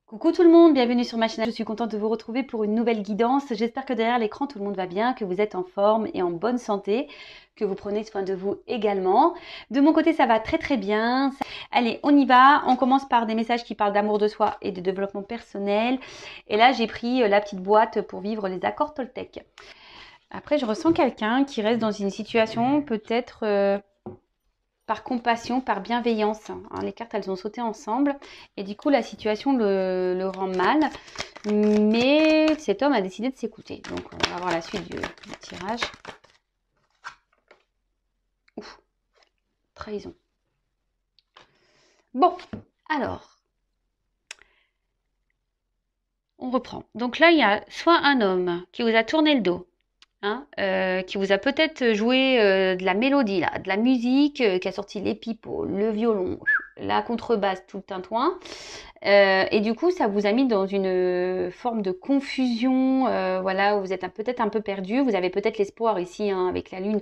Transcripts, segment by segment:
Coucou tout le monde, bienvenue sur ma chaîne. Je suis contente de vous retrouver pour une nouvelle guidance. J'espère que derrière l'écran tout le monde va bien, que vous êtes en forme et en bonne santé, que vous prenez soin de vous également. De mon côté, ça va très très bien. Allez, on y va. On commence par des messages qui parlent d'amour de soi et de développement personnel. Et là, j'ai pris la petite boîte pour vivre les accords Toltec. Après, je ressens quelqu'un qui reste dans une situation peut-être par compassion, par bienveillance. Hein, les cartes, elles ont sauté ensemble. Et du coup, la situation le rend mal. Mais cet homme a décidé de s'écouter. Donc, on va voir la suite du tirage. Ouf, trahison. Bon, alors, on reprend. Donc là, il y a soit un homme qui vous a tourné le dos, hein, qui vous a peut-être joué de la mélodie, là, de la musique, qui a sorti les pipeaux, le violon, la contrebasse, tout le tintouin. Et du coup, ça vous a mis dans une forme de confusion, voilà, où vous êtes peut-être un peu perdu. Vous avez peut-être l'espoir ici, hein, avec la lune,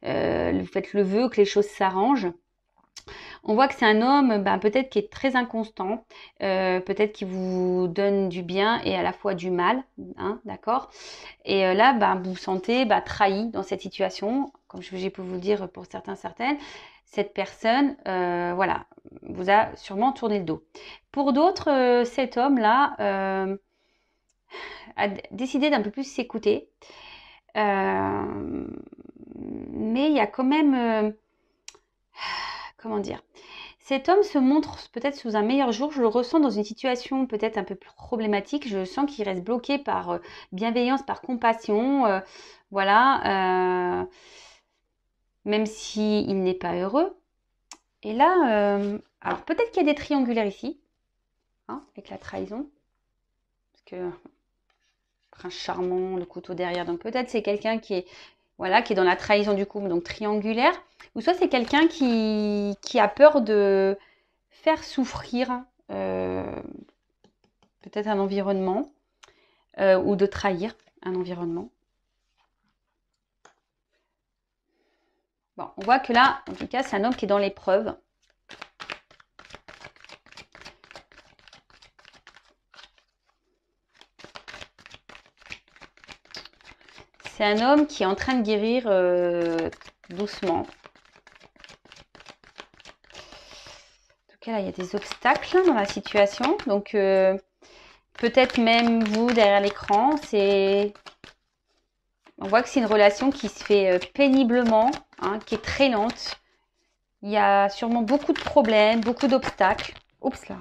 vous faites le vœu que les choses s'arrangent. On voit que c'est un homme, peut-être qui est très inconstant, peut-être qui vous donne du bien et à la fois du mal, hein, d'accord. Et là, vous vous sentez trahi dans cette situation, comme j'ai pu vous le dire pour certains, certaines. Cette personne, voilà, vous a sûrement tourné le dos. Pour d'autres, cet homme-là a décidé d'un peu plus s'écouter. Mais il y a quand même, comment dire, cet homme se montre peut-être sous un meilleur jour. Je le ressens dans une situation peut-être un peu plus problématique. Je sens qu'il reste bloqué par bienveillance, par compassion. Voilà. Même s'il n'est pas heureux. Et là, alors peut-être qu'il y a des triangulaires ici, hein, avec la trahison. Parce que prince charmant, le couteau derrière. Donc peut-être c'est quelqu'un qui est, voilà, qui est dans la trahison du couple, donc triangulaire. Ou soit c'est quelqu'un qui a peur de faire souffrir peut-être un environnement ou de trahir un environnement. Bon, on voit que là, en tout cas, c'est un homme qui est dans l'épreuve. C'est un homme qui est en train de guérir doucement. En tout cas, là, il y a des obstacles dans la situation. Donc, peut-être même vous, derrière l'écran, on voit que c'est une relation qui se fait péniblement, hein, qui est très lente. Il y a sûrement beaucoup de problèmes, beaucoup d'obstacles. Oups là.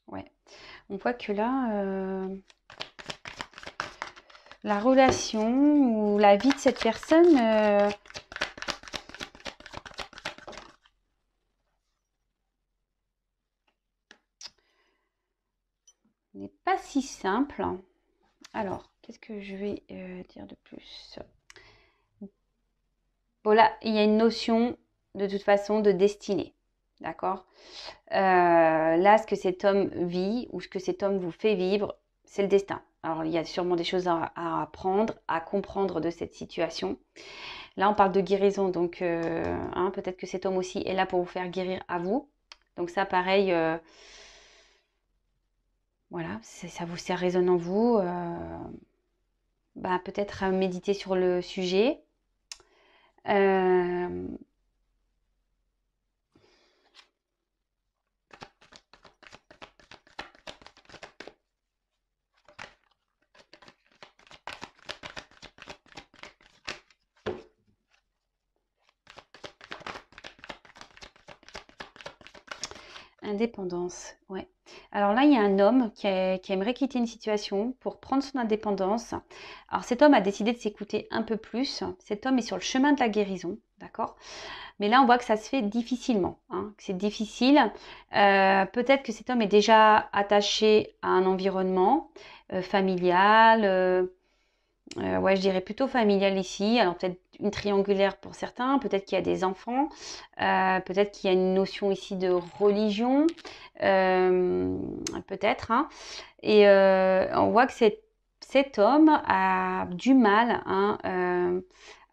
Ouais. On voit que là, la relation ou la vie de cette personne n'est pas si simple. Alors, qu'est-ce que je vais dire de plus? Bon, là, il y a une notion de toute façon de destinée. D'accord? Là, ce que cet homme vit ou ce que cet homme vous fait vivre, c'est le destin. Alors, il y a sûrement des choses à apprendre, à comprendre de cette situation. Là, on parle de guérison, donc hein, peut-être que cet homme aussi est là pour vous faire guérir à vous. Donc ça, pareil, voilà, ça résonne en vous. Peut-être méditer sur le sujet. Indépendance, ouais. Alors là, il y a un homme qui aimerait quitter une situation pour prendre son indépendance. Alors cet homme a décidé de s'écouter un peu plus. Cet homme est sur le chemin de la guérison, d'accord? Mais là, on voit que ça se fait difficilement, hein, que c'est difficile. Peut-être que cet homme est déjà attaché à un environnement familial, ouais, je dirais plutôt familial ici. Alors peut-être une triangulaire pour certains, peut-être qu'il y a des enfants, peut-être qu'il y a une notion ici de religion, euh, peut-être. Hein. Et on voit que cet homme a du mal, hein,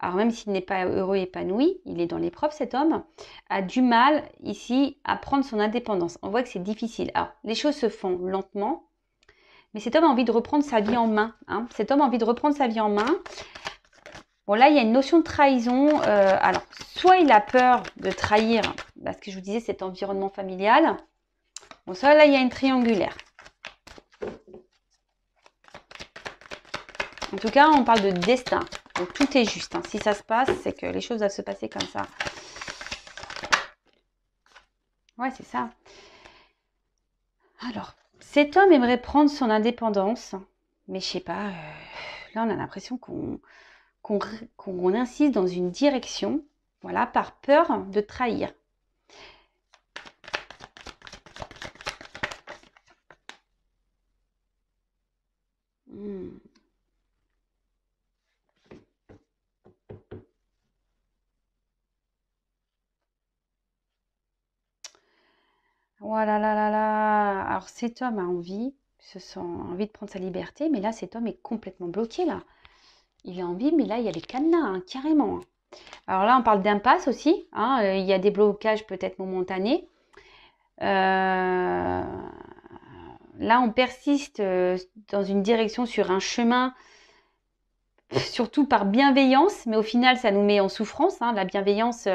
alors même s'il n'est pas heureux, épanoui, il est dans l'épreuve, cet homme, a du mal ici à prendre son indépendance. On voit que c'est difficile. Alors, les choses se font lentement, mais cet homme a envie de reprendre sa vie en main. Hein. Cet homme a envie de reprendre sa vie en main. Bon, là, il y a une notion de trahison. Alors, soit il a peur de trahir, parce que je vous disais, cet environnement familial. Bon, soit là, il y a une triangulaire. En tout cas, on parle de destin. Donc, tout est juste. Hein. Si ça se passe, c'est que les choses doivent se passer comme ça. Ouais, c'est ça. Alors, cet homme aimerait prendre son indépendance, mais je sais pas, là on a l'impression qu'on insiste dans une direction, voilà, par peur de trahir. Voilà, là, là, là. Alors cet homme a envie, se sent envie de prendre sa liberté, mais là cet homme est complètement bloqué là. Il a envie, mais là il y a les cadenas, hein, carrément. Alors là on parle d'impasse aussi, hein, il y a des blocages peut-être momentanés. Là on persiste dans une direction sur un chemin, surtout par bienveillance, mais au final ça nous met en souffrance. Hein, la bienveillance,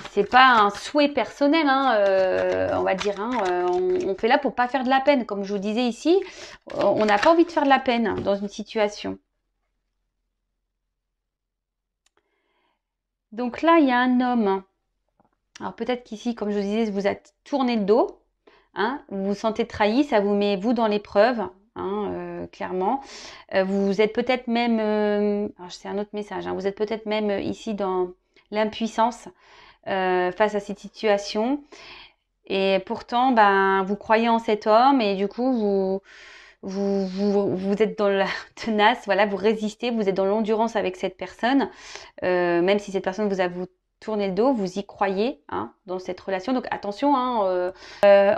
c'est pas un souhait personnel, hein, on va dire. Hein, on fait là pour pas faire de la peine. Comme je vous disais ici, on n'a pas envie de faire de la peine dans une situation. Donc là, il y a un homme. Alors peut-être qu'ici, comme je vous disais, vous êtes tourné le dos. Hein, vous vous sentez trahi, ça vous met vous dans l'épreuve. Hein, clairement. Vous êtes peut-être même, alors c'est un autre message, hein, vous êtes peut-être même ici dans l'impuissance face à cette situation. Et pourtant, ben, vous croyez en cet homme et du coup, vous êtes dans la tenace, voilà, vous résistez, vous êtes dans l'endurance avec cette personne. Même si cette personne vous a tourné le dos, vous y croyez hein, dans cette relation. Donc attention, hein,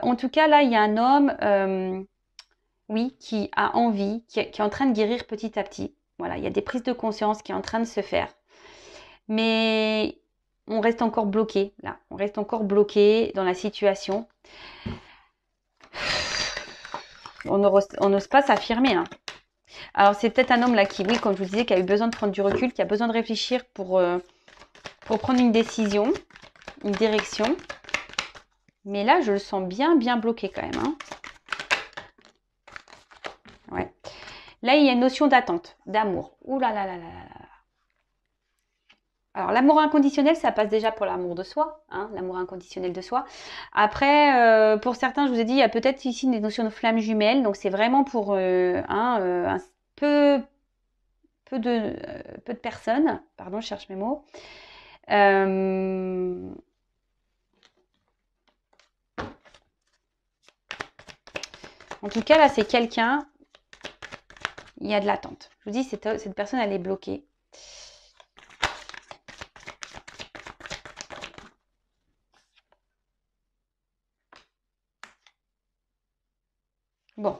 en tout cas, là, il y a un homme, oui, qui a envie, qui est en train de guérir petit à petit. Voilà, il y a des prises de conscience qui sont en train de se faire. Mais on reste encore bloqué, là. On reste encore bloqué dans la situation. On n'ose pas s'affirmer. Hein. Alors, c'est peut-être un homme là qui, oui, comme je vous disais, qui a eu besoin de prendre du recul, qui a besoin de réfléchir pour prendre une décision, une direction. Mais là, je le sens bien bloqué quand même. Hein. Ouais. Là, il y a une notion d'attente, d'amour. Ouh là là là là là. Alors, l'amour inconditionnel, ça passe déjà pour l'amour de soi, hein, l'amour inconditionnel de soi. Après, pour certains, je vous ai dit, il y a peut-être ici des notions de flammes jumelles. Donc, c'est vraiment pour un peu de personnes. Pardon, je cherche mes mots. En tout cas, là, c'est quelqu'un, il y a de l'attente. Je vous dis, cette personne, elle est bloquée. Bon.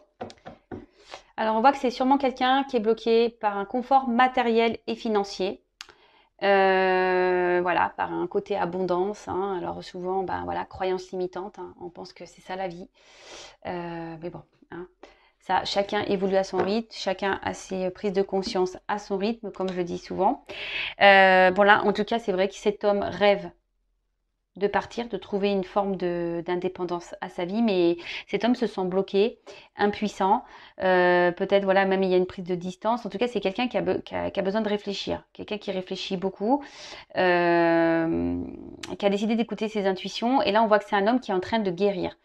Alors, on voit que c'est sûrement quelqu'un qui est bloqué par un confort matériel et financier. Voilà, par un côté abondance. Hein. Alors, souvent, ben, voilà, croyance limitante. Hein. On pense que c'est ça la vie. Mais bon, hein. Ça, chacun évolue à son rythme. Chacun a ses prises de conscience à son rythme, comme je le dis souvent. Bon, là, en tout cas, c'est vrai que cet homme rêve de partir, de trouver une forme d'indépendance à sa vie, mais cet homme se sent bloqué, impuissant, peut-être voilà même il y a une prise de distance. En tout cas, c'est quelqu'un qui a besoin de réfléchir, quelqu'un qui réfléchit beaucoup, qui a décidé d'écouter ses intuitions. Et là, on voit que c'est un homme qui est en train de guérir.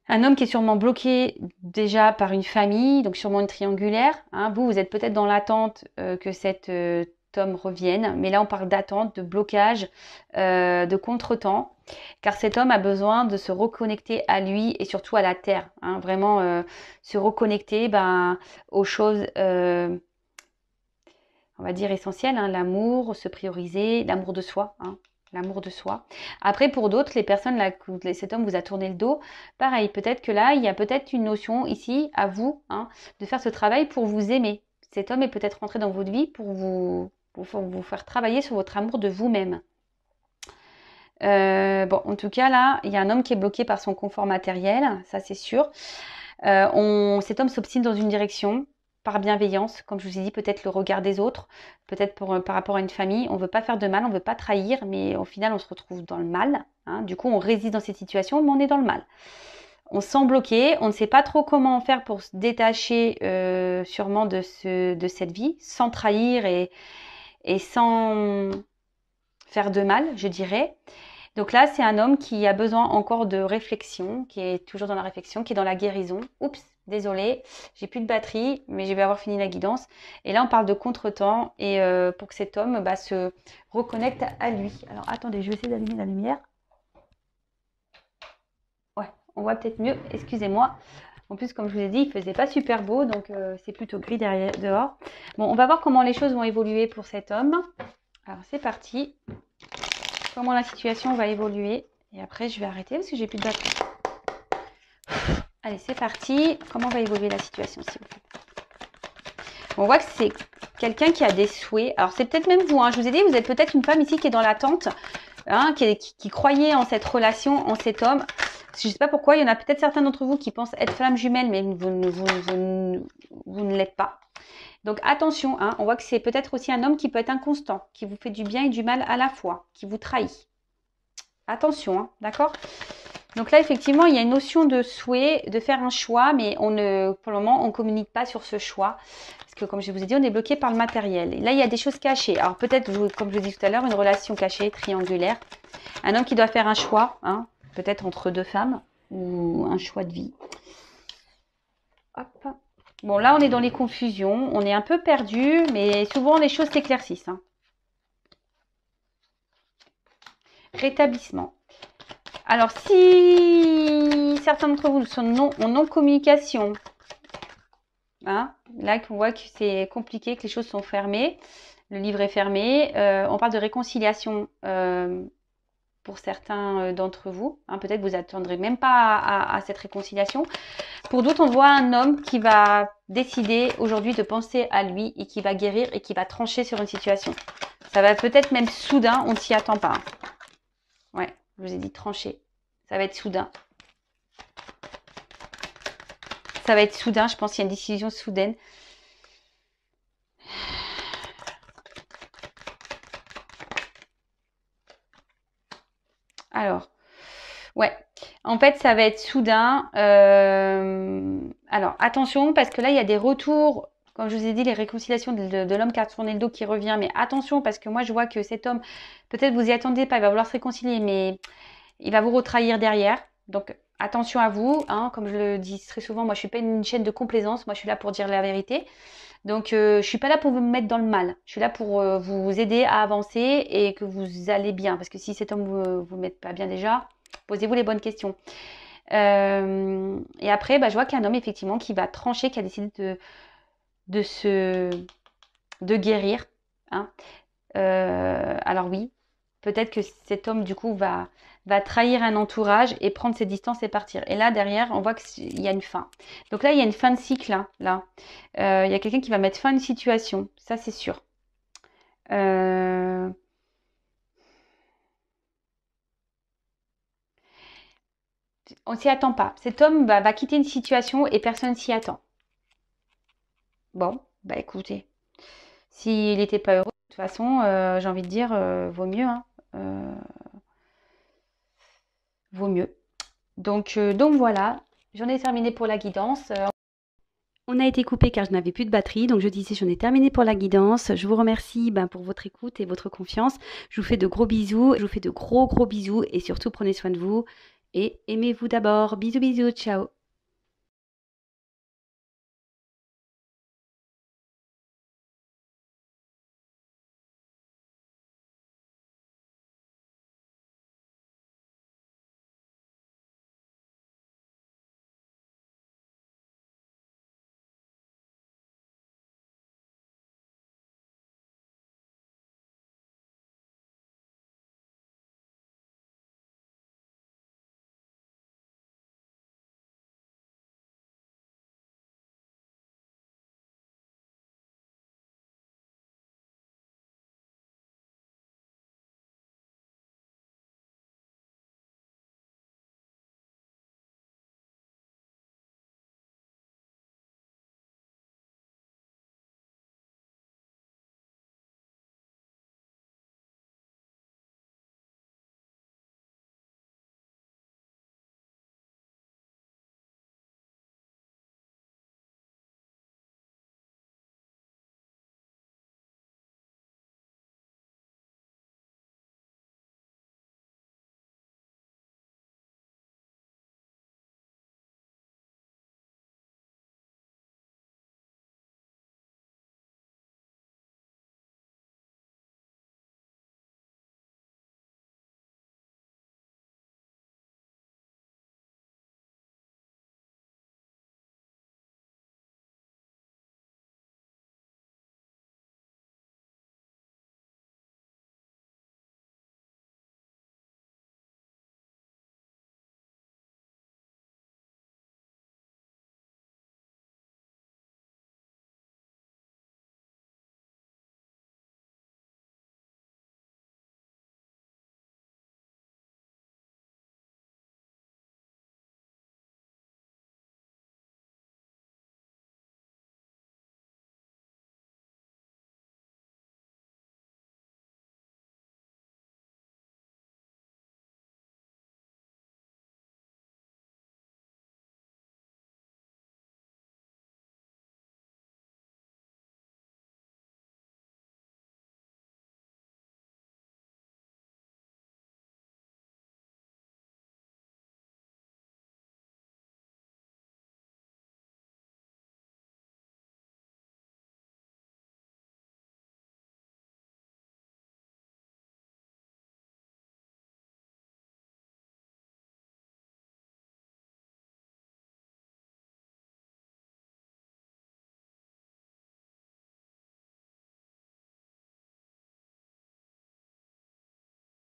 Un homme qui est sûrement bloqué déjà par une famille, donc sûrement une triangulaire. Hein. Vous êtes peut-être dans l'attente que cet homme revienne, mais là on parle d'attente, de blocage, de contretemps, car cet homme a besoin de se reconnecter à lui et surtout à la terre. Hein. Vraiment se reconnecter aux choses, on va dire essentielles, hein, l'amour, se prioriser, l'amour de soi. Hein. L'amour de soi. Après, pour d'autres, les personnes là, cet homme vous a tourné le dos, pareil, peut-être que là, il y a peut-être une notion ici, à vous, hein, de faire ce travail pour vous aimer. cet homme est peut-être rentré dans votre vie pour vous faire travailler sur votre amour de vous-même. Bon, en tout cas, là, il y a un homme qui est bloqué par son confort matériel, ça c'est sûr. Cet homme s'obstine dans une direction, par bienveillance, comme je vous ai dit, peut-être le regard des autres, peut-être par rapport à une famille. On ne veut pas faire de mal, on ne veut pas trahir, mais au final, on se retrouve dans le mal. Hein. Du coup, on résiste dans cette situation, mais on est dans le mal. On se sent bloqué, on ne sait pas trop comment faire pour se détacher sûrement de cette vie, sans trahir et sans faire de mal, je dirais. Donc là, c'est un homme qui a besoin encore de réflexion, qui est toujours dans la réflexion, qui est dans la guérison. Oups, désolé, j'ai plus de batterie, mais je vais avoir fini la guidance. Et là, on parle de contretemps et pour que cet homme se reconnecte à lui. Alors attendez, je vais essayer d'allumer la lumière. Ouais, on voit peut-être mieux, excusez-moi. En plus, comme je vous ai dit, il faisait pas super beau, donc c'est plutôt gris dehors. Bon, on va voir comment les choses vont évoluer pour cet homme. Alors c'est parti. Comment la situation va évoluer. Et après, je vais arrêter parce que j'ai plus de batterie. Allez, c'est parti. Comment va évoluer la situation, s'il vous plaît? On voit que c'est quelqu'un qui a des souhaits. Alors, c'est peut-être même vous. Hein. Je vous ai dit, vous êtes peut-être une femme ici qui est dans l'attente, hein, qui croyait en cette relation, en cet homme. Je ne sais pas pourquoi. Il y en a peut-être certains d'entre vous qui pensent être flamme jumelle, mais vous ne l'êtes pas. Donc attention, hein, on voit que c'est peut-être aussi un homme qui peut être inconstant, qui vous fait du bien et du mal à la fois, qui vous trahit. Attention, hein, d'accord? Donc là, effectivement, il y a une notion de souhait, de faire un choix, mais pour le moment, on ne communique pas sur ce choix. Parce que comme je vous ai dit, on est bloqué par le matériel. Et là, il y a des choses cachées. Alors peut-être, comme je vous ai dit tout à l'heure, une relation cachée, triangulaire. Un homme qui doit faire un choix, hein, peut-être entre deux femmes, ou un choix de vie. Hop. Bon, là, on est dans les confusions. On est un peu perdu, mais souvent, les choses s'éclaircissent. Hein. Rétablissement. Alors, si certains d'entre vous sont en non-communication, hein, là, on voit que c'est compliqué, que les choses sont fermées. Le livre est fermé. On parle de réconciliation pour certains d'entre vous. Hein, peut-être vous attendrez même pas à cette réconciliation. Pour d'autres, on voit un homme qui va décider aujourd'hui de penser à lui et qui va guérir et qui va trancher sur une situation. Ça va peut-être même soudain, on ne s'y attend pas. Ouais, je vous ai dit trancher. Ça va être soudain. Ça va être soudain, je pense qu'il y a une décision soudaine. Alors, ouais, en fait, ça va être soudain. Alors, attention, parce que là, il y a des retours, comme je vous ai dit, les réconciliations de l'homme qui a tourné le dos qui revient. Mais attention, parce que moi, je vois que cet homme, peut-être vous y attendez pas, il va vouloir se réconcilier, mais il va vous retrahir derrière. Donc, attention à vous. Hein, comme je le dis très souvent, moi, je suis pas une chaîne de complaisance. Moi, je suis là pour dire la vérité. Donc, je suis pas là pour vous mettre dans le mal. Je suis là pour vous aider à avancer et que vous allez bien. Parce que si cet homme vous met pas bien déjà, posez-vous les bonnes questions. Et après, je vois qu'un homme, effectivement, qui va trancher, qui a décidé de guérir. Hein. Alors oui, peut-être que cet homme, du coup, va trahir un entourage et prendre ses distances et partir. Et là, derrière, on voit qu'il y a une fin. Donc là, il y a une fin de cycle. Hein, là. Il y a quelqu'un qui va mettre fin à une situation. Ça, c'est sûr. On s'y attend pas. Cet homme va quitter une situation et personne s'y attend. Bon, écoutez. S'il n'était pas heureux, de toute façon, j'ai envie de dire, vaut mieux. Hein. Vaut mieux. Donc voilà, j'en ai terminé pour la guidance. On a été coupé car je n'avais plus de batterie, donc je disais j'en ai terminé pour la guidance. Je vous remercie pour votre écoute et votre confiance. Je vous fais de gros bisous, je vous fais de gros bisous et surtout prenez soin de vous et aimez-vous d'abord. Bisous bisous, ciao.